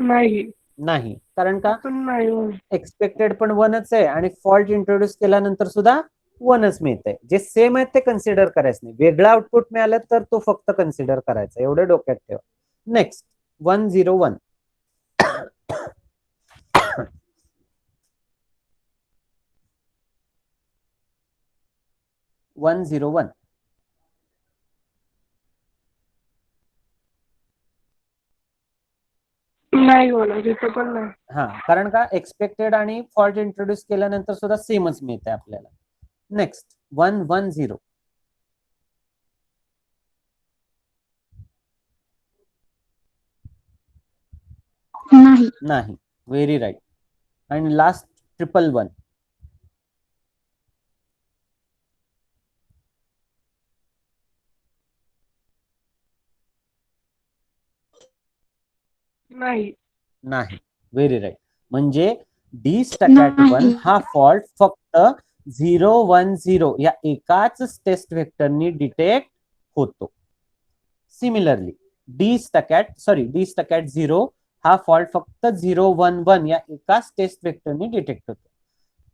नाही. नाही. कारण का? पण नाही. एक्सपेक्टेड पण 1च आहे आणि फॉल्ट इंट्रोड्यूस केल्यानंतर सुद्धा 1च मिळतंय. जे सेम आहेत ते कन्सिडर करायचं नाही. वेगळं आउटपुट मिळालं तर तो फक्त कन्सिडर करायचा. एवढं डोक्यात ठेवा. नेक्स्ट 101 101 नाही होणार. तिथं पण नाही. हा कारण का? एक्सपेक्टेड आणि फॉल्ट इंट्रोड्यूस केल्यानंतर सुद्धा सेमच मिळतंय आपल्याला. नेक्स्ट 110 नाही. नाही. Very right. आणि लास्ट 111 नाही. नाही. Very right. म्हणजे डी स्टॅकॅट 1 नाही. हा फॉल्ट फक्त 010 या एकाच टेस्ट व्हेक्टरनी डिटेक्ट होतो. सिमिलरली डी स्टॅकॅट 0 हा फॉल्ट फक्त 011 या एकाच टेस्ट व्हेक्टरनी डिटेक्ट होतो.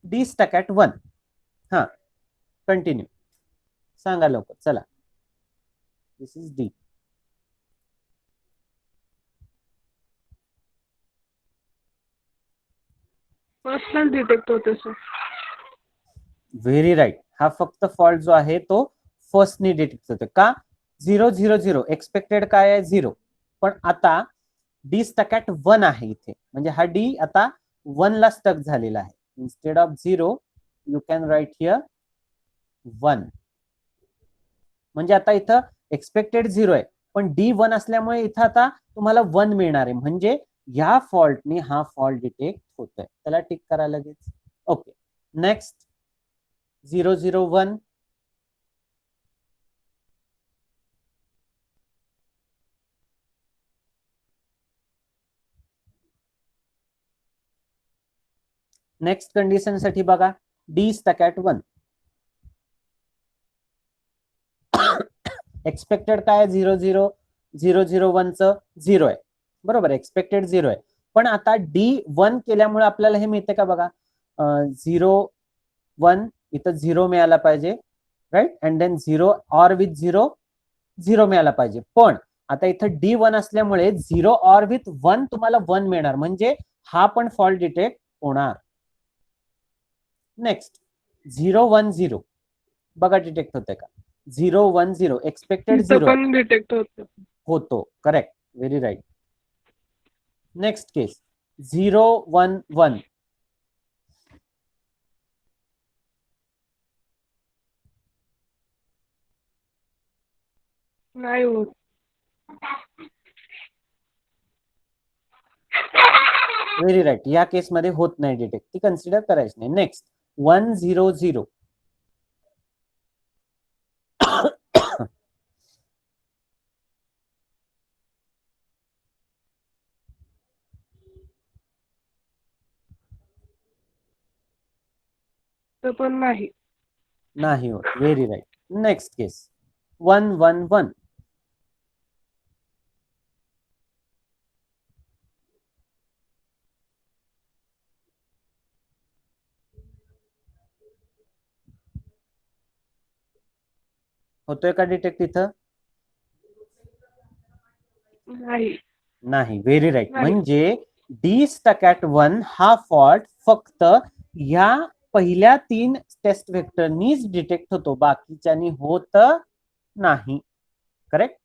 डी स्टॅकॅट 1 हा कंटिन्यू सांगा लवकर. चला this is D. Personal detect होते सर. Very right. हा फक्त फॉल्ट जो आहे तो फर्स्टनी डिटेक्ट होतो. का? 000 एक्सपेक्टेड काय आहे? 0. पण आता डी स्टॅकॅट 1 आहे इथे म्हणजे हा डी आता 1 ला स्टक झालेला आहे. Instead of 0 you can write here 1. म्हणजे आता इथं एक्सपेक्टेड 0 आहे, पण D1 असल्यामुळे इथं आता तुम्हाला 1 मिळणार आहे. म्हणजे या फॉल्टने हा फॉल्ट डिटेक्ट होतोय. त्याला टिक करा लगेच. Okay, next 001. नेक्स्ट कंडिशन साठी बघा, डी स्टक ॲट 1. एक्सपेक्टेड काय 00001 च 0 आहे, बरोबर. एक्सपेक्टेड 0 आहे, पण आता D1 केल्यामुळे आपल्याला हे मिळते का बघा, 01 इथं 0 मिळाला पाहिजे, right. And then 0 or with 0 0 मिळाला पाहिजे. पण आता इथं D1 असल्यामुळे 0 ऑर विथ 1 तुम्हाला 1 मिळणार, म्हणजे हा पण फॉल्ट डिटेक्ट होणार. नेक्स्ट 010 बघा डिटेक्ट होते का. 010 एक्सपेक्टेड 0 पण डिटेक्ट होतो. Correct, very right. Next case 011. नाही होत. व्हेरी राईट, या केसमध्ये होत नाही डिटेक्ट, ती कन्सिडर करायची नाही. नेक्स्ट 100. पण नाही. नाही होत. Very right. Next case 111. होतोय का डिटेक्ट इथं? नाही. नाही. Very right. नाही. म्हणजे डी स्टक ॲट 1 हा फॉल्ट फक्त या पहिल्या 3 टेस्ट व्हेक्टरनीच डिटेक्ट होतो, बाकीच्यानी होत नाही. Correct.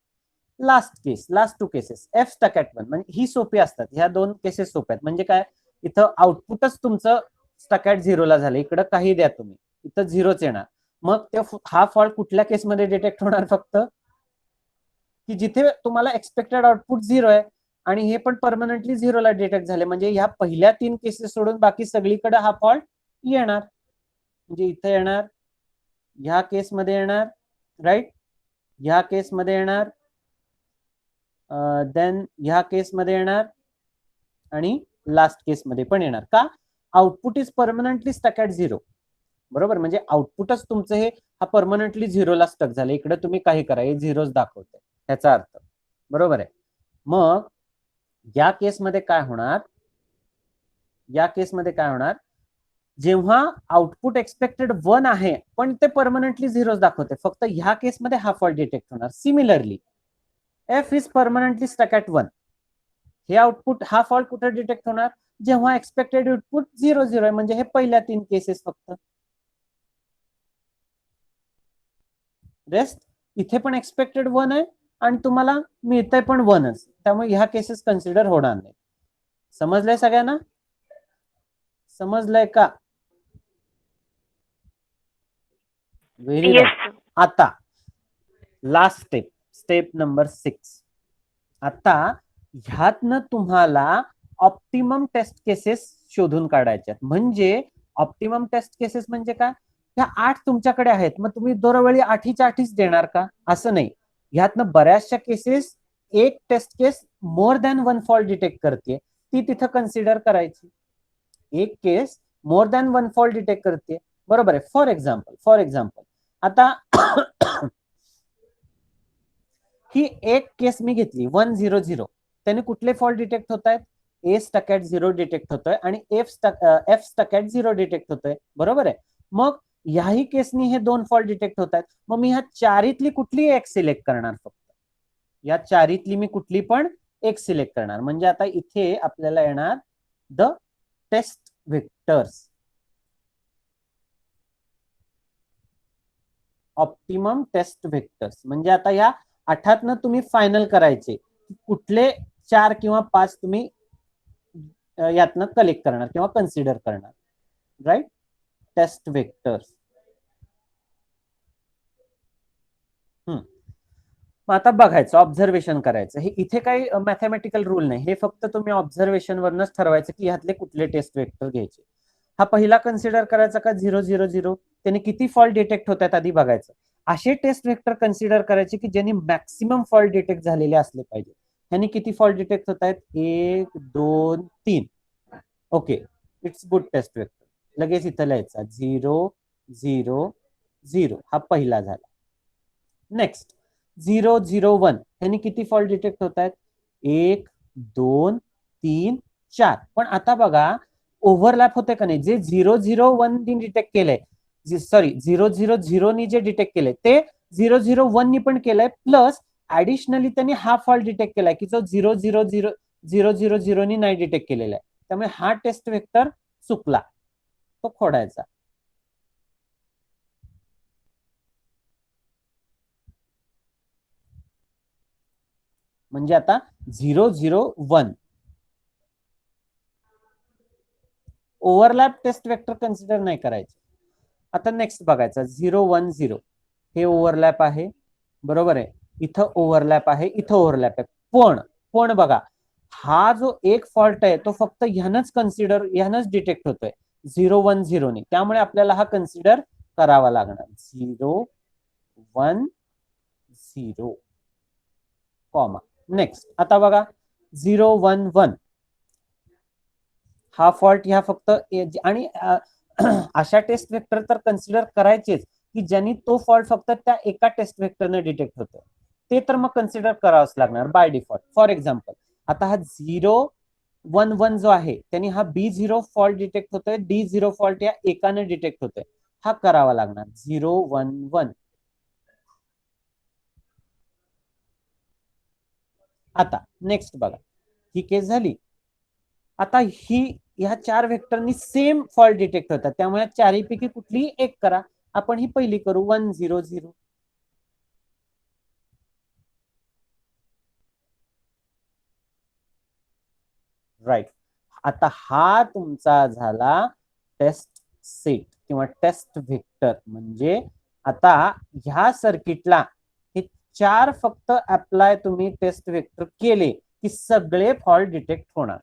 Last case, last 2 cases F stuck at 1. म्हणजे ही सोपी असतात, ह्या 2 केसेस सोप्या आहेत. म्हणजे काय, इथं आउटपुटच तुमचं स्टक ॲट 0 ला झालं, इकडं काही द्या तुम्ही, इथं 0च येणार. मग ते हा फॉल्ट कुठल्या केसमध्ये डिटेक्ट होणार, फक्त की जिथे तुम्हाला एक्सपेक्टेड आउटपुट 0 आहे आणि हे पण परमनंटली 0 ला डिटेक्ट झाले. म्हणजे ह्या पहिल्या 3 केसेस सोडून बाकी सगळीकडे हा फॉल्ट येणार. म्हणजे इथे येणार, ह्या केसमध्ये येणार, राईट, ह्या केसमध्ये येणार, देन ह्या केसमध्ये येणार आणि लास्ट केसमध्ये पण येणार. का, output is permanently stuck at 0. बरोबर, म्हणजे आउटपुटच तुमचं हे हा परमनंटली 0 ला स्टक झालं. इकडे तुम्ही काही करा, हे 0च दाखवते याचा अर्थ. बरोबर आहे. मग या केसमध्ये काय होणार, या केसमध्ये काय होणार, जेव्हा आउटपुट एक्सपेक्टेड 1 आहे पण ते परमनंटली 0च दाखवते, फक्त ह्या केसमध्ये हा फॉल्ट डिटेक्ट होणार. Similarly F is permanently stuck at 1. हे आउटपुट, हा फॉल्ट कुठे डिटेक्ट होणार, जेव्हा एक्सपेक्टेड आउटपुट 0 आहे. म्हणजे हे पहिल्या 3 केसेस फक्त. रेस्ट इथे पण एक्सपेक्टेड 1 आहे आणि तुम्हाला मिळतंय पण 1च, त्यामुळे ह्या केसेस कन्सिडर होणार नाही. समजलंय सगळ्यांना? समजलंय का? Very right. आता लास्ट स्टेप, स्टेप नंबर 6. आता ह्यातनं तुम्हाला ऑप्टिमम टेस्ट केसेस शोधून काढायच्या. म्हणजे ऑप्टिमम टेस्ट केसेस म्हणजे काय, ह्या 8 तुमच्याकडे आहेत, मग तुम्ही दरवेळी 8च्या 8च देणार का, असं नाही. ह्यातनं बऱ्याचशा केसेस एक टेस्ट केस मोर दॅन 1 फॉल्ट डिटेक्ट करते, ती तिथं कन्सिडर करायची. एक केस मोर दॅन 1 फॉल्ट डिटेक्ट करते, बरोबर आहे. फॉर एक्झाम्पल आता ही एक केस मी घेतली 100, त्याने कुठले फॉल्ट डिटेक्ट होत आहेत, ए स्टक ॲट 0 डिटेक्ट होतोय आणि एफ स्टक ॲट 0 डिटेक्ट होतोय, बरोबर आहे. मग याही केसनी हे 2 फॉल्ट डिटेक्ट होत आहेत. मग मी ह्या चारीतली कुठली एक सिलेक्ट करणार, फक्त या चारीतली मी कुठली पण एक सिलेक्ट करणार. म्हणजे आता इथे आपल्याला येणार the test vectors, optimum test vectors. म्हणजे आता या 8तनं तुम्ही फायनल करायचे कुठले 4 किंवा 5 तुम्ही यातनं कलेक्ट करणार किंवा कन्सिडर करणार, राईट. Taste vectors. मग आता बघायचं, ऑब्झर्वेशन करायचं. हे इथे काही मॅथमॅटिकल रूल नाही, हे फक्त तुम्ही ऑब्झर्वेशन वरनच ठरवायचं की ह्यातले कुठले टेस्ट वेक्टर घ्यायचे. हा पहिला कन्सिडर करायचा का 0 0 0, त्याने किती फॉल्ट डिटेक्ट होतात आधी बघायचं. असे टेस्ट वेक्टर कन्सिडर करायचे की ज्यांनी मॅक्सिमम फॉल्ट डिटेक्ट झालेले असले पाहिजे. ह्यांनी किती फॉल्ट डिटेक्ट होत आहेत? 1 2 3. Okay, it's good test vector. लगेच इथं लिहायचा 0 0 0, हा पहिला झाला. नेक्स्ट 0 0 1, ह्यांनी किती फॉल्ट डिटेक्ट होत आहेत? 1 2 3 4. पण आता बघा ओव्हरलॅप होते का नाही? जे 0 0 1 नी डिटेक्ट केलंय, सॉरी 0 0 0 नी जे डिटेक्ट केलंय ते 0 0 1 नी पण केलंय, प्लस ऍडिशनली त्यांनी हा फॉल्ट डिटेक्ट केलाय की जो 0 0 0 0 0 0 नी नाही डिटेक्ट केलेला आहे. त्यामुळे हा टेस्ट वेक्टर चुकला, तो खोडायचा. म्हणजे आता 0 0 1 ओव्हरलॅप टेस्ट वेक्टर कन्सिडर नाही करायचे. आता नेक्स्ट बघायचा 0 1 0, हे ओव्हरलॅप आहे, बरोबर आहे. इथं ओव्हरलॅप आहे, इथं ओव्हरलॅप आहे. पण बघा हा जो एक फॉल्ट आहे तो फक्त ह्यानंच डिटेक्ट होतोय 0 1 0 नी. त्यामुळे आपल्याला हा कन्सिडर करावा लागणार. 0 1 0 कॉमा. नेक्स्ट आता बघा 0 1 1, हा फॉल्ट ह्या फक्त, आणि अशा टेस्ट वेक्टर तर कन्सिडर करायचेच की ज्यांनी तो फॉल्ट फक्त त्या एका टेस्ट वेक्टरने डिटेक्ट होतो, ते तर मग कन्सिडर करावंच लागणार बाय डिफॉल्ट. फॉर एक्झाम्पल आता हा 0 1 1 जो आहे त्यांनी हा B0 फॉल्ट डिटेक्ट होतोय, D0 फॉल्ट या एकाने डिटेक्ट होतोय, हा करावा लागणार 0 1 1. आता नेक्स्ट बघा, ही केस झाली. आता ह्या 4 वेक्टरनी सेम फॉल्ट डिटेक्ट होतात, त्यामुळे चारहीपैकी कुठलीही एक करा. आपण ही पहिली करू 1 0 0. राईट. आता हा तुमचा झाला टेस्ट सेट किंवा टेस्ट व्हेक्टर. म्हणजे आता ह्या सर्किटला हे 4 फक्त अप्लाय तुम्ही टेस्ट व्हेक्टर केले की सगळे फॉल्ट डिटेक्ट होणार.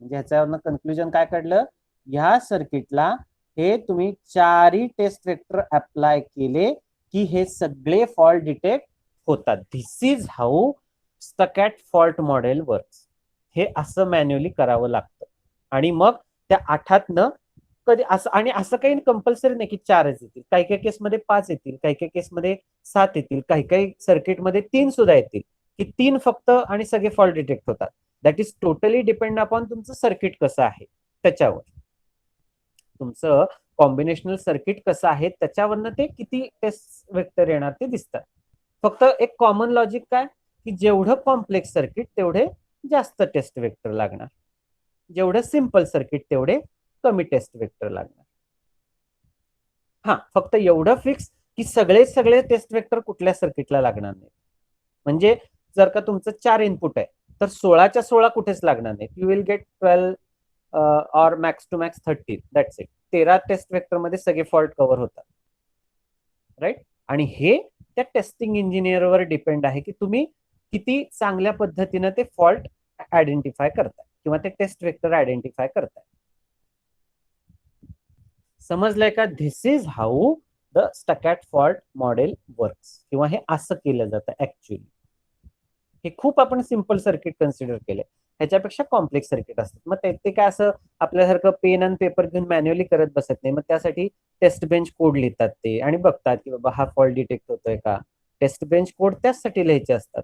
म्हणजे ह्याच्यावरनं कन्क्लुजन काय काढलं? ह्या सर्किटला हे तुम्ही 4ही टेस्ट वेक्टर अप्लाय केले की हे सगळे फॉल्ट डिटेक्ट होतात. This is how stuck at fault model works. हे असं मॅन्युअली करावं लागतं. आणि मग त्या 8तनं कधी असं, आणि असं काही कंपल्सरी नाही की 4च येतील. काही काही केसमध्ये 5 येतील, काही काही केसमध्ये 7 येतील, काही काही सर्किटमध्ये 3 सुद्धा येतील की 3 फक्त आणि सगळे फॉल्ट डिटेक्ट होतात. That is totally depend upon तुमचं सर्किट कसं आहे त्याच्यावर. तुमचं कॉम्बिनेशनल सर्किट कसं आहे त्याच्यावरनं ते किती टेस्ट वेक्टर येणार ते दिसतात. फक्त एक कॉमन लॉजिक काय की जेवढं कॉम्प्लेक्स सर्किट तेवढे जास्त टेस्ट वेक्टर लागणार, जेवढं सिंपल सर्किट तेवढे कमी टेस्ट वेक्टर लागणार. हा फक्त एवढं फिक्स की सगळे टेस्ट वेक्टर कुठल्या सर्किटला लागणार नाही. म्हणजे जर का तुमचं 4 इनपुट आहे तर 16च्या 16 कुठेच लागणार नाही. You will get 12 or max to max 13. That's it. 13 test vector मध्ये सगळे फॉल्ट कव्हर होतात, राईट. आणि हे त्या टेस्टिंग इंजिनियरवर डिपेंड आहे की तुम्ही किती चांगल्या पद्धतीने ते फॉल्ट आयडेंटिफाय करताय किंवा ते टेस्ट वेक्टर आयडेंटिफाय करताय. समजलंय का? This is how the stuck at fault model works, किंवा हे असं केलं जातं ऍक्च्युअली. हे खूप आपण सिंपल सर्किट कन्सिडर केलंय, ह्याच्यापेक्षा कॉम्प्लेक्स सर्किट असतात. मग ते काय असं आपल्यासारखं पेन आणि पेपर घेऊन मॅन्युअली करत बसत नाही. मग त्यासाठी टेस्ट बेंच कोड लिहितात ते आणि बघतात की बाबा हा फॉल्ट डिटेक्ट होतोय का. टेस्ट बेंच कोड त्याचसाठी लिहायचे असतात.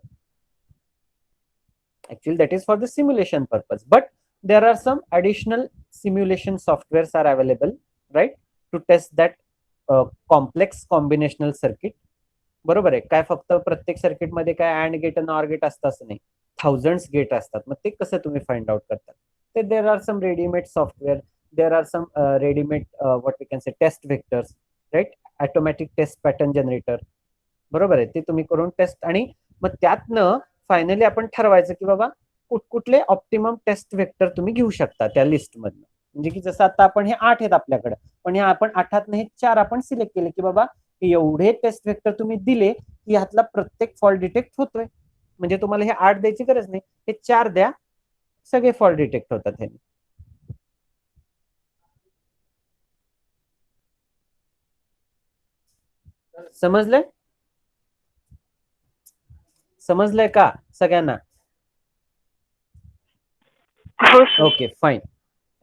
Actually, that is for the simulation purpose, but there are some additional simulation softwares are available, right, to test that complex combinational circuit. बरोबर आहे. काय फक्त प्रत्येक सर्किट मध्ये काय अँड गेट आणि ऑर गेट असतं असं नाही, थाउजंड्स गेट असतात. मग ते कसं तुम्ही फाइंड आउट करतात ते there are some readymade software, there are some readymade what we can say test vectors, right, automatic test pattern generator. बरोबर आहे. ते तुम्ही करून टेस्ट, आणि मग त्यातनं फायनली आपण ठरवायचं की बाबा कुठले ऑप्टिमम टेस्ट वेक्टर तुम्ही घेऊ शकता त्या लिस्ट मधनं. म्हणजे की जसं आता आपण हे 8 आहेत आपल्याकडे, पण हे आपण 8 हे 4 आपण सिलेक्ट केले की बाबा एवढे टेस्ट वेक्टर तुम्ही दिले की ह्यातला प्रत्येक फॉल्ट डिटेक्ट होतोय. म्हणजे तुम्हाला हे 8 द्यायची गरज नाही, हे 4 द्या, सगळे फॉल्ट डिटेक्ट होतात ह्याने. समजलंय? समजलंय का सगळ्यांना? हो sir. Okay fine.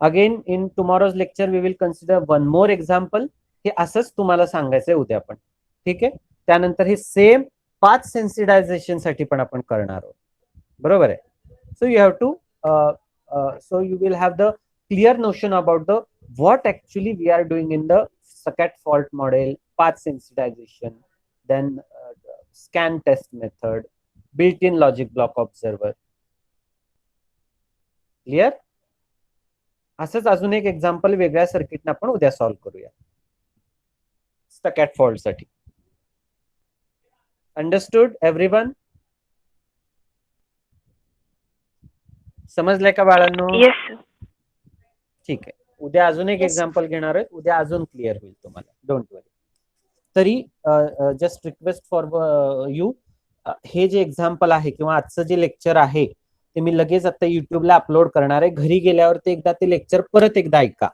Again in tomorrow's lecture we will consider one more example. हे असंच तुम्हाला सांगायचंय उद्या पण, ठीक आहे. त्यानंतर हे सेम 5 सेन्सिटायझेशन साठी पण आपण करणार आहोत, बरोबर आहे. So you have to so you will have the clear notion about the what actually we are doing in the Sacchet fault model, path sensitization, then scan test method, built-in logic block observer. Clear? असंच अजून एक example वेगळ्या सर्किटने आपण उद्या solve करूया Sacchet fault साठी. Understood everyone? समजलंय का बाळांनो? Yes sir. ठीक आहे. उद्या अजून एक Yes. एक्झाम्पल घेणार आहे, उद्या अजून क्लिअर होईल तुम्हाला, डोंट वरी. तरी जस्ट रिक्वेस्ट फॉर यू, हे जे एक्झाम्पल आहे किंवा आजचं जे लेक्चर आहे ते मी लगेच आता युट्यूबला अपलोड करणार आहे. घरी गेल्यावर ते एकदा ते लेक्चर परत एकदा ऐका.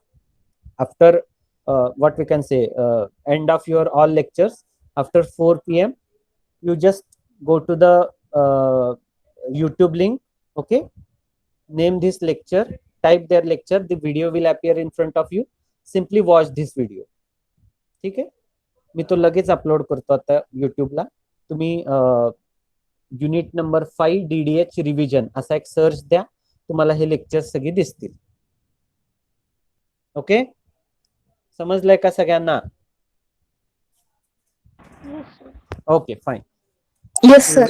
After what we can say end of your all lectures after 4 PM you just go to the YouTube link, okay, name this lecture, type their lecture, the video will appear in front of you, simply watch this video. ठीक आहे, मी तो लगेच upload करतो आता युट्यूबला. तुम्ही unit number 5 DDH revision असा एक सर्च द्या, तुम्हाला हे लेक्चर सगळे दिसतील. ओके, समजलंय का सगळ्यांना? Okay fine. Yes, sir.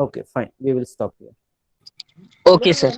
Okay, fine. We will stop here. Okay, sir.